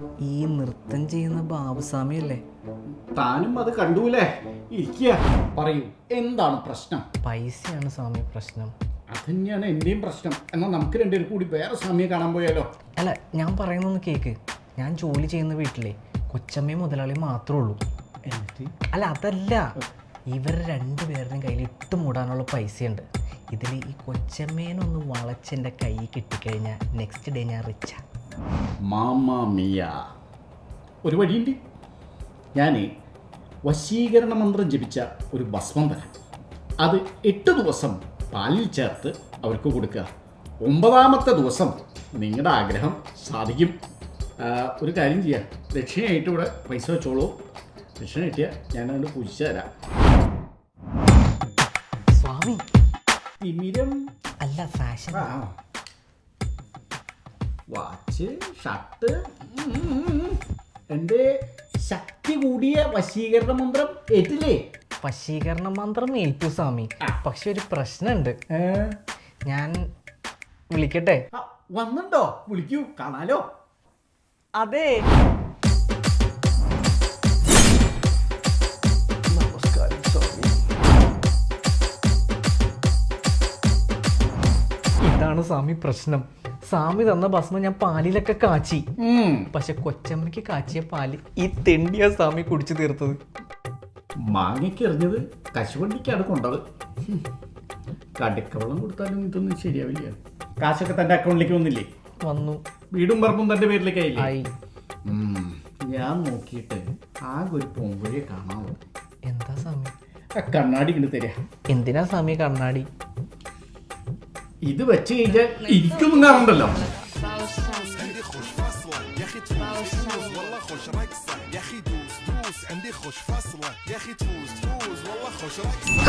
ഈ നൃത്തം ചെയ്യുന്ന ബാബുസ്വാമി അല്ലേ? താനും അത് കണ്ടൂലേ? ഇരിക്കുക, പറയൂ, എന്താണ് പ്രശ്നം? പൈസയാണ് സ്വാമി പ്രശ്നം. അത് തന്നെയാണ് എൻ്റെയും പ്രശ്നം. എന്നാൽ നമുക്ക് രണ്ടുപേരും കൂടി വേറെ സ്വാമിയെ കാണാൻ പോയാലോ? അല്ല, ഞാൻ പറയുന്നൊന്ന് കേക്ക്. ഞാൻ ജോലി ചെയ്യുന്ന വീട്ടിലെ കൊച്ചമ്മയും മുതലാളി മാത്രമേ ഉള്ളൂ. അല്ല, അതല്ല, ഇവർ രണ്ടുപേരുടെയും കയ്യിൽ ഇട്ട് മൂടാനുള്ള പൈസയുണ്ട്. ഇതിൽ ഈ കൊച്ചമ്മേനൊന്ന് വളച്ചെൻ്റെ കൈ കിട്ടിക്കഴിഞ്ഞാൽ നെക്സ്റ്റ് ഡേ ഞാൻ റിച്ചാ. മാമാ മിയ, ഒരു വഴിയുണ്ട്. ഞാൻ വശീകരണ മന്ത്രം ജപിച്ച ഒരു ഭസ്മം തരാം. അത് 8 ദിവസം പാലിൽ ചേർത്ത് അവർക്ക് കൊടുക്കുക. 9ാമത്തെ ദിവസം നിങ്ങളുടെ ആഗ്രഹം സാധിക്കും. ഒരു കാര്യം ചെയ്യാം, ദക്ഷിണയായിട്ട് ഇവിടെ പൈസ വെച്ചോളൂ. ദക്ഷിണ കിട്ടിയാൽ ഞാനത് പൂജിച്ചു തരാം. സ്വാമി തിമിരം അല്ല, ഫാഷൻ. വാച്ച്, ഷർട്ട്, എൻ്റെ ശക്തി കൂടിയ വശീകരണ മന്ത്രം ഏറ്റില്ലേ? വശീകരണ മന്ത്രം ഏറ്റു സ്വാമി. പക്ഷെ ഒരു പ്രശ്നമുണ്ട്. ഞാൻ വിളിക്കട്ടെ? വന്നുണ്ടോ? വിളിക്കൂ, കാണാലോ. അതെ, ഇതാണ് സ്വാമി പ്രശ്നം. സ്വാമി തന്ന ഭസ്മം ഞാൻ പാലിലൊക്കെ കാച്ചി. പക്ഷെ കൊച്ചമ്മയ്ക്ക് കാച്ചിയ പാല് ഈ തെണ്ടിയാ സ്വാമി കുടിച്ചു തീർത്തത്. മാങ്ങയ്ക്ക് എറിഞ്ഞത് കശുവണ്ടിക്കാണ് കൊണ്ടത്. കടുക്കവെള്ളം കൊടുത്താലും ഇതൊന്നും ശരിയാവില്ല. കാശൊക്കെ തൻ്റെ അക്കൗണ്ടിലേക്ക് വന്നില്ലേ? വന്നു. വീടും പറമ്പും തൻ്റെ പേരിലേക്കായില്ലേ? ആയി. ഞാൻ നോക്കിയിട്ട് ആകെ ഒരു പൊങ്കുഴിയെ കാണാമോ? എന്താ സ്വാമി? കണ്ണാടി ഇങ്ങോട്ട് തരാ. എന്തിനാ സ്വാമി കണ്ണാടി? ഇത് വെച്ച് കഴിഞ്ഞാൽ ഇരിക്കൊന്നും കാണണ്ടല്ലോ. عندي خوش فاصلة يا اخي تفوز والله خوش رقصة يا اخي دوس عندي خوش فاصلة يا اخي تفوز والله خوش رقصة.